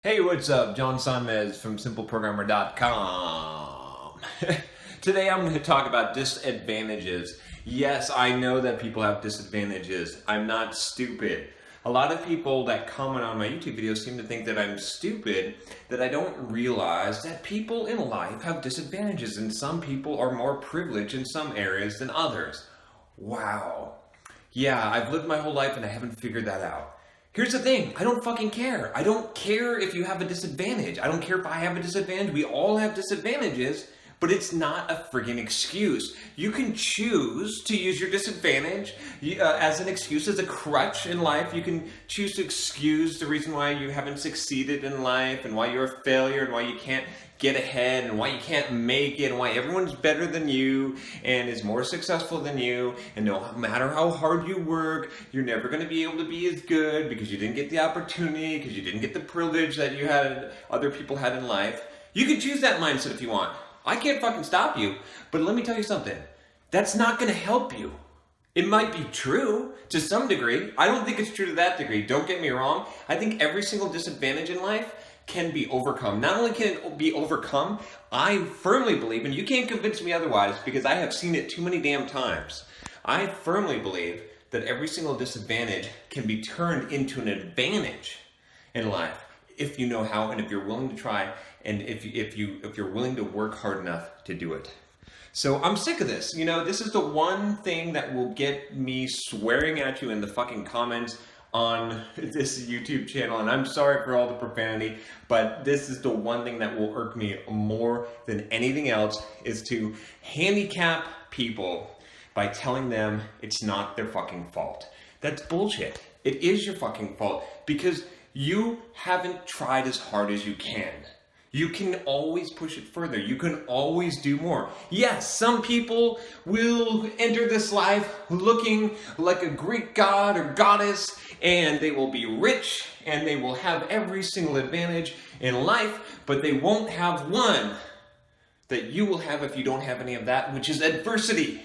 Hey, what's up? John Sonmez from SimpleProgrammer.com. Today I'm going to talk about disadvantages. Yes, I know that people have disadvantages. I'm not stupid. A lot of people that comment on my YouTube videos seem to think that I'm stupid, that I don't realize that people in life have disadvantages, and some people are more privileged in some areas than others. Wow. Yeah, I've lived my whole life and I haven't figured that out. Here's the thing, I don't fucking care. I don't care if you have a disadvantage. I don't care if I have a disadvantage. We all have disadvantages, but it's not a friggin' excuse. You can choose to use your disadvantage as an excuse, as a crutch in life. You can choose to excuse the reason why you haven't succeeded in life and why you're a failure and why you can't get ahead and why you can't make it and why everyone's better than you and is more successful than you, and no matter how hard you work, you're never going to be able to be as good because you didn't get the opportunity, because you didn't get the privilege that you had, other people had in life. You can choose that mindset if you want. I can't fucking stop you, but let me tell you something. That's not going to help you. It might be true to some degree. I don't think it's true to that degree. Don't get me wrong. I think every single disadvantage in life can be overcome. Not only can it be overcome, I firmly believe, and you can't convince me otherwise because I have seen it too many damn times. I firmly believe that every single disadvantage can be turned into an advantage in life if you know how and if you're willing to try and if you're willing to work hard enough to do it. So I'm sick of this. You know, this is the one thing that will get me swearing at you in the fucking comments on this YouTube channel, and I'm sorry for all the profanity, but this is the one thing that will irk me more than anything else, is to handicap people by telling them it's not their fucking fault. That's bullshit. It is your fucking fault because you haven't tried as hard as you can. You can always push it further. You can always do more. Yes, some people will enter this life looking like a Greek god or goddess, and they will be rich, and they will have every single advantage in life, but they won't have one that you will have if you don't have any of that, which is adversity.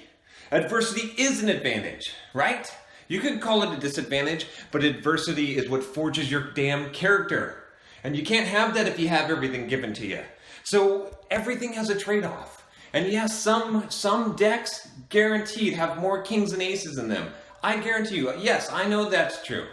Adversity is an advantage, right? You could call it a disadvantage, but adversity is what forges your damn character. And you can't have that if you have everything given to you. So everything has a trade-off. And yes, some decks guaranteed have more kings and aces in them. I guarantee you, yes, I know that's true.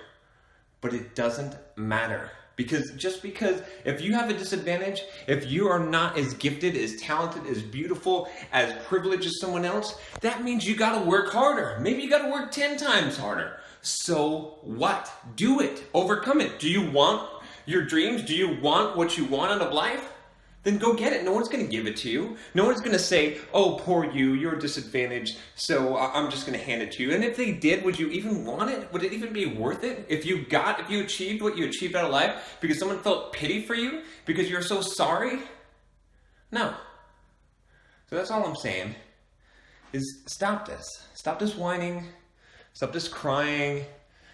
But it doesn't matter. Because if you have a disadvantage, if you are not as gifted, as talented, as beautiful, as privileged as someone else, that means you gotta work harder. Maybe you gotta work 10 times harder. So what? Do it. Overcome it. Do you want your dreams? Do you want what you want out of life? Then go get it. No one's going to give it to you. No one's going to say, oh, poor you, you're disadvantaged, so I'm just going to hand it to you. And if they did, would you even want it? Would it even be worth it? If you achieved what you achieved out of life because someone felt pity for you because you're so sorry? No. So that's all I'm saying is stop this. Stop this whining. Stop this crying.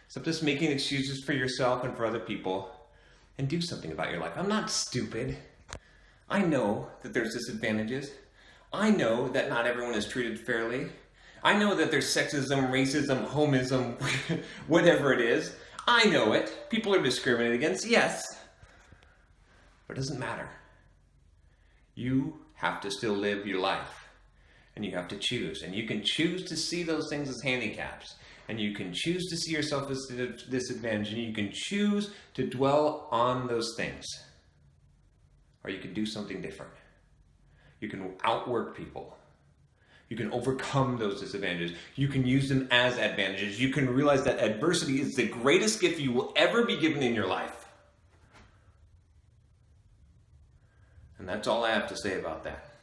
Stop this making excuses for yourself and for other people. And do something about your life. I'm not stupid. I know that there's disadvantages. I know that not everyone is treated fairly. I know that there's sexism, racism, homism, whatever it is. I know it. People are discriminated against, yes. But it doesn't matter. You have to still live your life. And you have to choose. And you can choose to see those things as handicaps. And you can choose to see yourself as a disadvantage, and you can choose to dwell on those things. Or you can do something different. You can outwork people. You can overcome those disadvantages. You can use them as advantages. You can realize that adversity is the greatest gift you will ever be given in your life. And that's all I have to say about that.